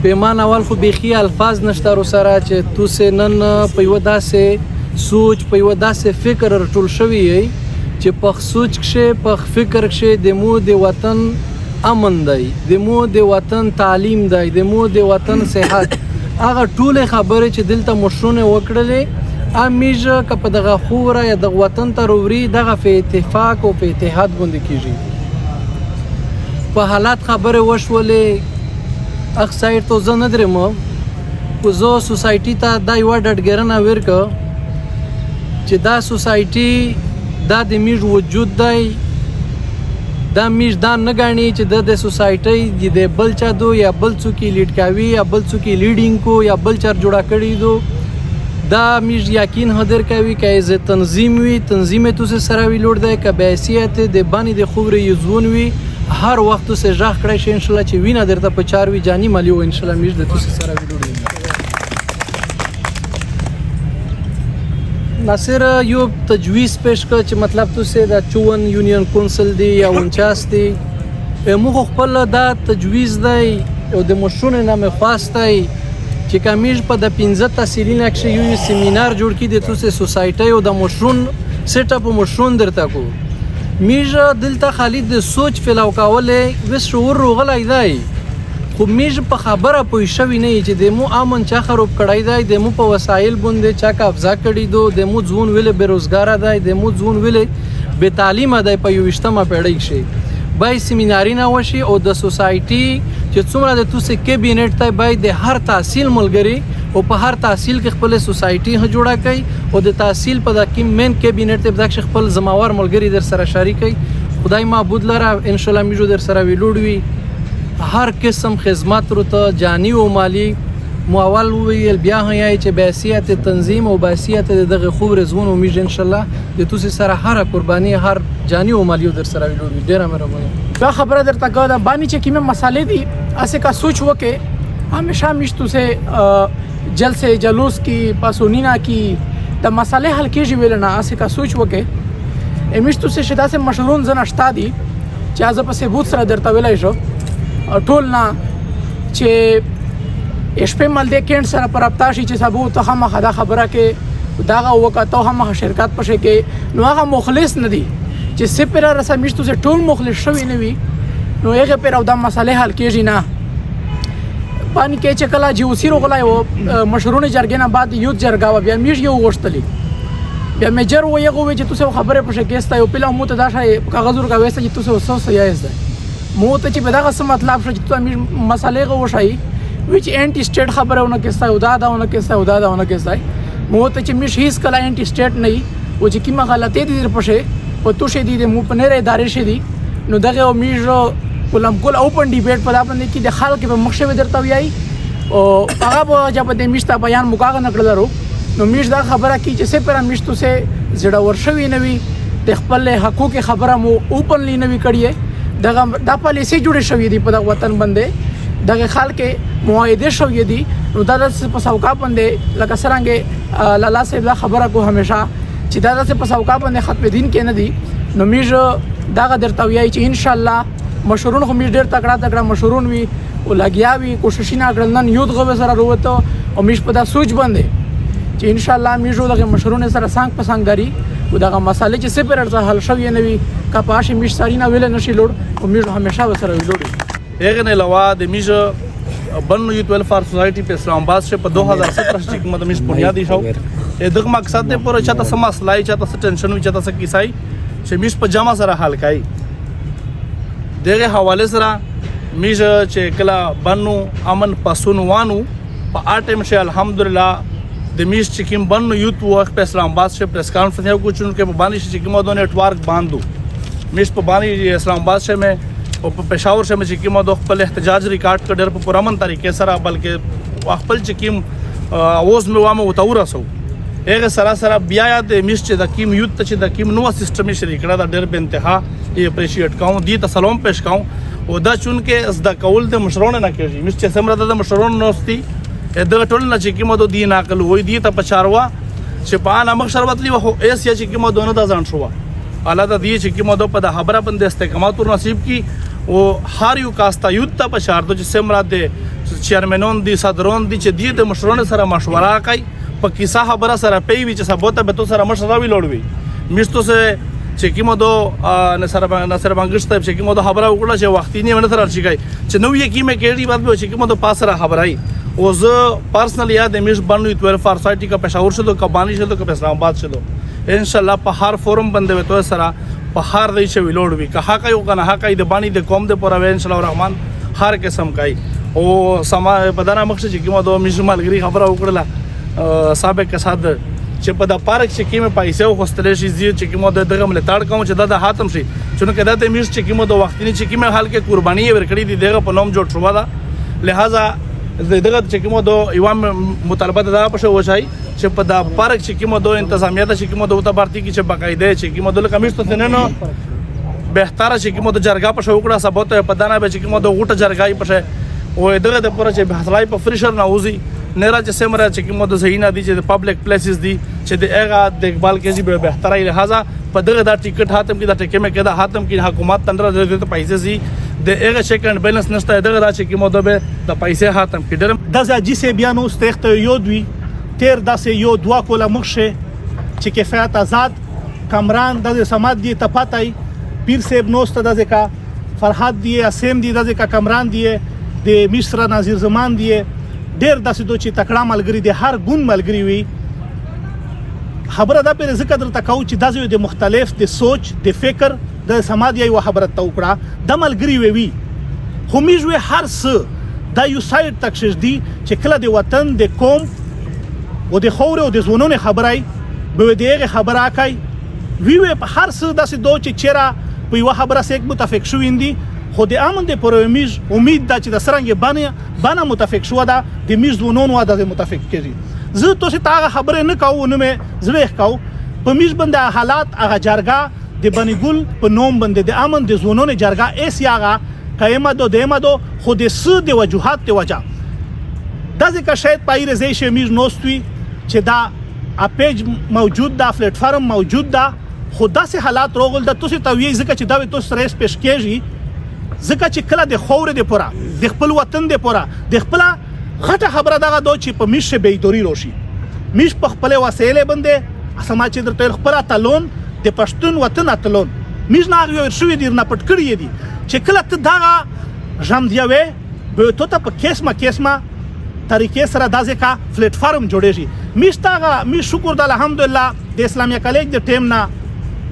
پیمان اول خو بیخي الفاظ نشته رو سره چې تو سه نن په یوه داسې سوچ په یوه داسې فکر راټول شوي یی چې په سوچ کښې په فکر کښې د مو د وطن امن دی، د مو د وطن تعلیم دی، د مو د وطن صحت، هغه ټولې خبرې چې دلته مشرونه وکړلې همیشه که په دغه خوره یا دغه وطن ته رووري دغه په اتفاق او په اتحاد باندې کېږي. په حالات خبرې وشولې اخ سایډ ته زه نه درېم خو زه سوسایټي ته دا یوه ډډګرنه ورکړه چې دا سوسایټي دا د میږ وجود دی، دا میږ دا نه ګڼي چې د سوسایټۍ د بل چا دو یا بل څوک یې لیډ کوي یا بل څوک یې لیډینګ کو یا بل چا جوړه کړي دو. دا میږ یقین هدر کوي که از تنظیم وي تنظیم تو سره وي لوړ دی، که بحیثیت د باندې د خبرې یزون وي هر وخت تو سه ژغ کړی شي انشاءالله چې وینه درته په چار وي جاني مالی و انشاءالله میږ د تو سره وي لوړ دی. ناصر یو تجویز پیش کړ چې مطلب تو سه د 54 یونین کونسل دی یا 49 دی موږ خپل دا تجویز دی او د مشرونو نه مې خواست دی چې که میږ په د 15 تحصیلي نقشې یو سیمینار جوړ کړي د تو سه سوسایټۍ او د مشرون سیټ اپ مشرون درته کو میږ دلته خالي د سوچ فلاو کولې وس شعور روغلی دی خو میږ په خبره پوه شوي نه یي چې د مو امن چا خراب کړی دی، د مو په وسایل باندې چا قبضه کړي دو، د مو ځوان ولې بېروزګاره دی، د مو ځوان ولې بې تعلیمه دی په 21مه پیړۍ کښې. باید سیمینارونه وشي او د سوسایټي چې څومره د تو سه کیبینټ دی باید د هر تحصیل ملګري او په هر تحصیل کې خپل سوسایټي جوړه کوي او د تحصیل په د مین کیبینټ ته بدک خپل زماور ملګري در سره شریک کوي. خدای معبود لره انشاءالله میږو در سره ویلوړ وي هر قسم خدمت رو ته جانی او مالی مول ویل بیا هيای چې بحیثیت تنظیم او بحیثیت دغه خوب رزون او میږ انشاءالله د تو سره هر قرباني هر جانی او مالی در سره ویلوړ وي. ډیره مهرباني. دا خبره درته کوم باندې چې کیمه مسالې دي اسه کا سوچ وکه همیشه مشتو سے جلسه جلوس کی پاسونینا کی د مسالې حل کېږي ویل نه اسه کا سوچ وکه مشتو سے شدا سے مشرون زن اشتا دي چې از په ثبوت سره درته ویلای شو ټول نه چې شپې مل دې کېنټ سره پر ابتاشي چې ثبوت هم خدا خبره کې داغه وکړه هم شرکت پښه کې نو هغه مخلص نه دي چې سپره رسمیشتو سے ټول مخلص شوی نه وي نو هغه پر او د مسالې حل کېږي نه. باندې کې چې کله چې وسیرو غلای و مشرونه جرګې نه بعد یوت جرګا بیا میږ یو غوښتلی بیا میجر و یو وی چې تاسو خبره پښه کېستا یو پله مو ته دا شای کاغذ ورکا وسته چې تاسو وسو یاست مو ته چې بداغه څه مطلب شو چې تاسو میږ مسالې غوښای which anti state خبره ونه کېستا او دا ونه کېستا او دا ونه کېستا مو ته چې میږ هیڅ کله انټي سټیټ نه او چې کیمه غلطي دي در پښه په تو شه دي مو په نه ادارې شه دي نو دغه میږ کولم کول اوپن ډیبیټ په باندې کې د خلک په مخشه درته ویای او هغه به جب د میشته بیان مکاغه نکړلرو نو میش دا خبره کی چې سپر میشتو سه زړه ورشوي نوي د خپل حقوق خبره مو اوپنلی نوي کړی دغه د پالیسي جوړې شوې دي په وطن باندې دغه خلک معاهده شوې دي نو دا د پسوکا باندې لکه سرانګه لالا صاحب دا خبره کو همیشه چې دا د پسوکا باندې ختم دین کې نه دي نو میش دا درته ویای چې ان شاء الله مشرون خو میش ډیر تکړه مشرون وي او لګیا وي کوشش نه کړل نن یوت غو سره وروته او میش په دا سوچ باندې چې ان شاء الله میشو دغه مشرون سره څنګه پسنګداري او دغه مسالې چې سپر ارزه حل شوی نه وي کپاش میش ساری نه ویل نشي لوړ او میشو همیشه وسره ویلوړي. هغه نه علاوه د میش بنو یوت ویلفیر سوسایټي په اسلام آباد شه په 2017 کې کومه د میش بنیادی شو دغه مقصد ته پوره چاته سم مسلای چاته ټینشن وي چاته کیسای چې میش په جامه سره حل کای دغه حواله سره میش چې کلا بنو امن پسون وانو په اټم شه الحمدلله د میش چې کوم بنو یوت وخت په اسلام آباد شه پریس کانفرنس یو کوچون کې په باندې چې کومه د نیټورک باندې میش په باندې اسلام آباد شه مې او په پېښور شه مې چې کومه د خپل احتجاج ریکارډ کړ په پرامن طریقې سره بلکې خپل چې کوم اوس مې وامه وتورسو هغه سره بیا د میش چې د کوم یوت چې د کوم نو سیستم شریک کړه د ډېر به انتها یې اپریشیټ کوم دي ته سلام پېښ کوم او دا چون کې از د کول د مشرونه نه کېږي میش چې سمره د مشرونه نوستي د ټول نه چې کومه د دین عقل وای دي ته پچاروا چې په ان مخ شربت لی وو ایس یا چې کومه دونه د ځان شو الله د دې چې کومه د په د خبره باندې استقامت ور نصیب کی او هر یو کاستا یوت ته پچار د چې سمره د چیرمنون دي صدرون دي چې دی د مشرانو سره مشوره کوي په کیسه خبره سره پیوي چې سبوته به تو سره مشوره وی لوړوي میشتو سه چې کیمو دو نصر بنگشت چې کیمو دو خبره وکړه چې وختي نه ونه تر شي کوي چې نو یې کیمه کېږي بعد به چې کیمو دو پاس سره خبره ای او زه پرسنلی یاد میش بنو یوت ویلفیر سوسایټي کا پېښور شلو کا بانی شلو کا اسلام آباد شلو ان شاء الله په هر فورم باندې تو سره په هر دی چې ویلوړ وی که حق یو کنه حق د بانی د قوم د پوره ان شاء الله الرحمن هر قسم کوي او سما بدانا مخ چې کیمو دو میش ملګری خبره وکړه سابق کساد چې په د پارک چې کیمه پیسې خوستلې شي زی چې کیمو دغه مل تاړ کوم چې د حاتم شي چې کدا ته میش چې کیمو د وختنی چې کیمه حال کې قرباني ورکړي دي دغه په نوم جوړ شو دا لہذا دغه چې کیمو دو ایوام مطالبه دا پښه وشای چې په د پارک چې کیمو دو انتظامیه د چې کیمو دو ته بارتي کې چې باقاعده چې کیمو دو کمیشن ته نه بهتره چې کیمو د جرګه پښه وکړه سبوته په دانه به چې کیمو د غوټه جرګای پښه او دغه د پوره چې بحثلای په فریشر ناوزي نه را چې سمره چې کیمو د زینا دي چې د پبلک پلیسز دي چې د هغه د اقبال کې زی به بهتره لہذا په دغه د ټیکټ حاتم کې د ټیکې مې کې د حاتم کې حکومت تندر د پیسې زی د هغه سیکنډ بیلنس نشته دغه د چې کیمو د پیسې حاتم کې ډرم د ځاجي سه بیان اوس تخت یو دوی تیر داسې یو دوا کوله مخشه چې کفایت آزاد کامران د سماد دی تپاتای پیر صاحب نوست د ځکا فرحات دی اسیم دی د ځکا کامران دی د مصر نظیر زمان دی ډیر داسې دوی چې تکړه ملګری دی هر ګون ملګری وي خبره دا پر ذکر درته کو چې داسې د مختلف د سوچ د فکر د سماد یو خبره توکړه د ملګری وي همیږي هر څه دا یو سایت تکشش دی چې کله د وطن د قوم او د خور او د زونونو خبرای به دغه خبره کوي وی په هر څه داسې دوی چې چیرې په یو خبره سره متفق شو اندي خو د امن د پرومیز امید دا چې د سرنګ باندې متفق شو دا د میز زونونو د متفق کړي زه تو سه تا خبره نه کوو نو مې زویخ کو په میز باندې حالات هغه جرګه د بنګول په نوم باندې د امن د زونونو جرګه ایس یاغه قائمه دو دیمه دو خو د س د وجوهات ته وجه دا ځکه شاید پای رضای شمیز نوستوي چې دا اپیج موجود دا پلیټ فارم موجود دا خو داسې حالات روغل د توسه توی ځکه چې دا تو سره سپیش کېږي ځکه چې کله د خور د پورا د خپل وطن د پورا د خپل غټه خبره دغه دوی چې په میشه بيدوري روشي میش په خپل وسیله باندې سماج درته خپل تلون د پښتون وطن اتلون میش نه یو شوې دي نه پټ کړی دي چې کله ته دغه جام دیوي به تو ته په کیسما طریقې سره دازه کا پلیټ فارم جوړېږي میشتاغه می شکر د الحمدلله د اسلامي کالج د ټیم نه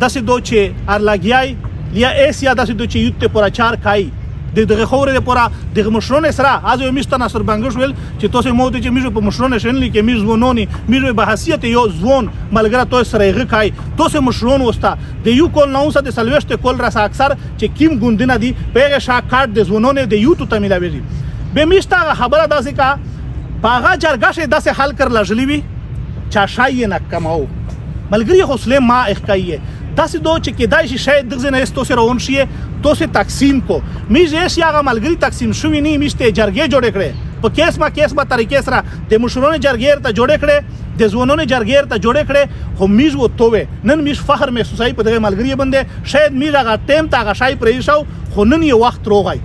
داسې دوی چې ارلاګیای یا ایسیا داسې دوی چې یوت پورا چار کای دغه خورې د پورا دغه مشرونه سره از یو میشته نصر بنگش ویل چې تاسو مو ته چې میجو په مشرونه شنلی کې میز ونونی میجو به حیثیت یو ځون ملګری تاسو سره یې کای تاسو مشرون وستا د یو کول نو سره د سلويشت کول را اکثر چې کیم ګوندنه دي په شا کارت د ځونونه د یو ته ملاوي به میشته خبره داسې کا باغه جرګه شه داسې حل کر لجلی وی چا شای نه کماو ملګری حوصله ما اخکایه داسې دوی چې کېدای شي شاید دغه نه استو سره اون شي تو سه تقسیم کو میږي چې هغه ملګری تقسیم شوی نه میشته جرګې جوړ کړي په کیسما طریقې سره د مشرونو جرګې ته جوړ کړي د زونونو جرګې ته جوړ کړي هم میږ وته نن میږ فخر محسوسای په دغه ملګری باندې شاید میږ هغه ټیم ته هغه شای پرې شو خو نن یو وخت روغای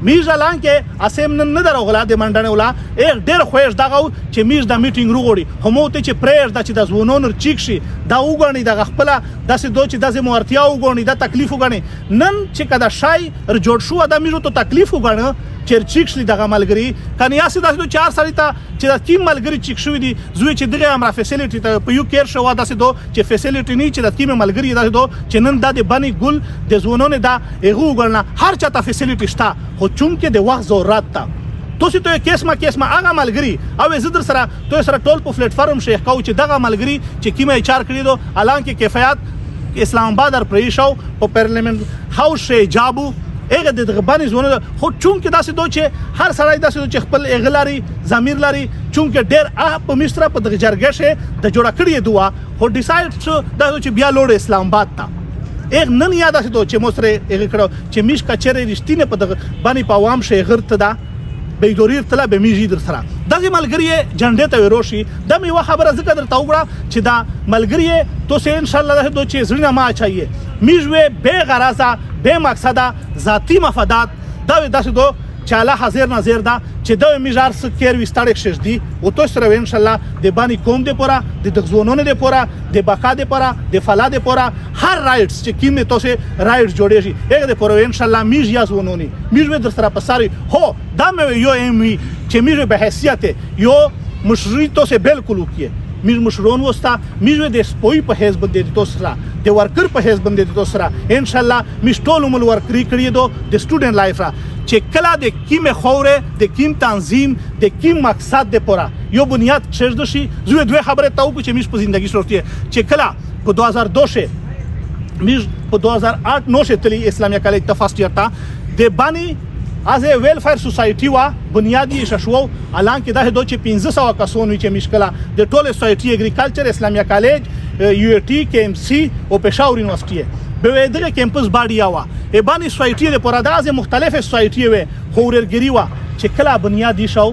میز الان کې اسیم نن نه دروغلا د منډنه ولا یک ډیر خوښ دغه چې میز د میټینګ روغوري همو ته چې پرېر د چې د زونونو چیک شي دا وګڼي د خپل داسې دوی چې داسې مورتیا وګڼي د تکلیف وګڼي نن چې کدا شای جوړ شو د میزو ته تکلیف وګڼي چې چیک شي دغه ملګری کني اسې داسې 4 سړی ته چې د کیم ملګری چیک شوی دي زوی چې دغه امر فیسیلیټی ته په یو کېر شو داسې دو چې فیسیلیټی نه چې د کیم ملګری داسې دو چې نن د بنی ګل د زونونو دا ایغو وګڼه هر چاته فیسیلیټی شته خو چونکه د وخت ضرورت تا توسی ته کیسما هغه ملګری او زدر سره تو سره ټول په پلیټ فارم شیخ کو چې دغه ملګری چې کیمه چار کړی دو الان کې کفایت اسلام آباد در پریشو په پارلیمنت هاوس شي جابو هغه د غبانی زونه خو چونکه داسې دوی چې هر سړی داسې چې خپل اغلاري ضمیر لري چونکه ډېر په مصر په دغه جرګه شه د جوړ کړی دوا هو ډیساید شو دا چې بیا لوړ اسلام آباد ته ایک نن یاد اسې دوی چې مصر هغه کړو چې میش کچره رښتینه په دغه باندې په عوام شه غرت دا به دوریر تلا به میږي در سره دغه ملګری جنډه ته وروشي د میوه خبره ذکر درته وګړه چې دا ملګری تو سه ان شاء الله دوی چې زړه ما چاهیه میږي به غرضه به مقصد ذاتی مفادات دا داسې دو چې الله حاضر ناظر ده چې دا میژار څه کیر وستاړک شش دی او تو سره ان شاء الله د بانی قوم د پورا د دغزونونو د پورا د بقا د پورا د فلا د پورا هر رائټس چې کیمه تو سه رائټس جوړیږي هغه د پورا ان شاء الله میژ یا زونونی میژ و در سره پساري هو دا مې یو امی چې میژ به حیثیت یو مشروع تو سه بالکل کیه میژ مشرون وستا میژ د سپوی په حزب باندې تو سره د ورکر په حزب باندې تو سره ان شاء الله میژ ټول عمر ورکري کړی دو د سټوډنټ لایف را چې کله د کیمه خوره د کیم تنظیم د کیم مقصد د پورا یو بنیاد کښږد شي زه دوه خبره تاو چې میژ په ژوندۍ شروع چې کله په 2002 میژ په 2008 نو شتلی اسلامیه کالج تفاست یتا د بانی از ویلفیر سوسایټي وا بنیادی ششوو الان کې دا هدو چې 1500 کسون وی چې مشکله د ټوله سوسایټي اګریکلچر اسلامیه کالج یو ټي کې ام سي او پېښور یونیورسيټي به دغه کیمپس باډي وا ای بانی سوسایټي د پراداز مختلفه سوسایټي و خورګری وا چې کله بنیادی شو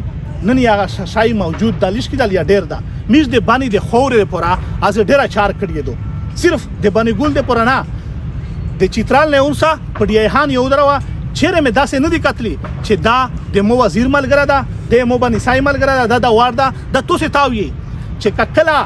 نن یا شای موجود د لیش کې د ډیر ده میز د بانی د خورې پورا از ډیره چار کړی دو صرف د بانی ګل د پورا نه د چیترال نه اونسا پډیهان یو دروا چیرې مې داسې نه دی کتلی چې دا د مو وزیر ملګری ده د مو باندې سای ملګری ده دا وارده د توسه تاوی چې ککلا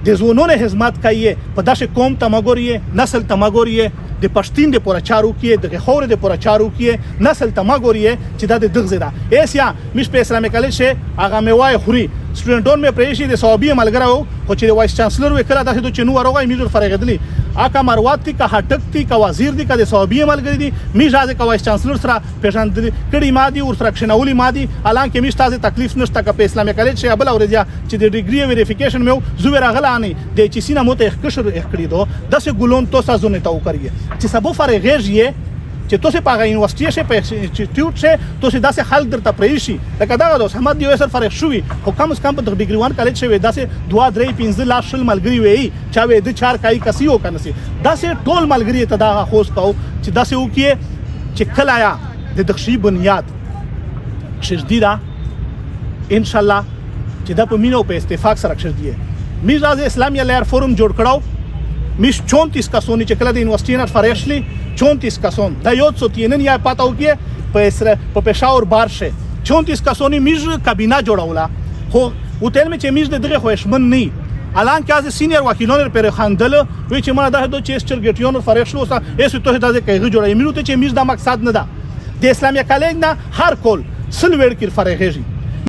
د زونونو خدمت کوي په داسې قوم تمګوري نسل تمګوري د پښتین د پورا چارو کې د خور د پورا چارو کې نسل تمګوري چې دا د دغزه ده ایسیا مش په اسلامي کالج شه هغه مې وای خوري سټوډنټون مې پریشي د صوبي ملګری وو خو چې وایس چانسلر وکړه داسې د چنو وروغه میجر فرغدلی اکا مروات تی کا هټک تی کا وزیر دی کا د صوبي ملګری دی میجاز کا وایس چانسلر سره پیژند کړي مادي او سره کښنولي مادي الان کې میش تاسو تکلیف نشته کا په اسلامي کالج شه بل اورځه چې د ډیګري ویریفیکیشن مې زو راغلانی د چې سینه مو ته اخکشر اخکړي دو داسې ګلون تو سازو نه تاو کړی چې سبو فرغېږي چې تاسو په هغه یونیورسيټي شه په انسټیټیوټ شه تاسو داسې حل درته پریشي لکه دا د احمد یو سر فرق شوی خو کم از کم په ډیګری 1 کالج شه داسې 2 3 15 لاش شل ملګری وي چا وې د 4 کای کسي او کنه سي داسې ټول ملګری ته دا خوښ کاو چې داسې وکي چې کله یا د دخشي بنیاد شجديدا ان شاء الله چې دا په مينو په اتفاق سره شجدي میراز اسلامی لیر فورم جوړ کړو میش 34 کسونی چې کله د یونیورسيټي نه فرېشلی 34 کسون دا یو څو تینن یا پاتاو کې په پېښور بار شه 34 کسونی میز کابینه جوړوله خو وتل می چې میز دغه خوښمن نه الان کې از سینیئر وکیلونو پر خندل وی چې ما دا د چیسټر ګټیونو فرېشلو سره ایسو ته دا کې جوړای مینو ته چې میز دا مقصد نه ده د اسلامي کالج نه هر کول سلویر کې فرېږي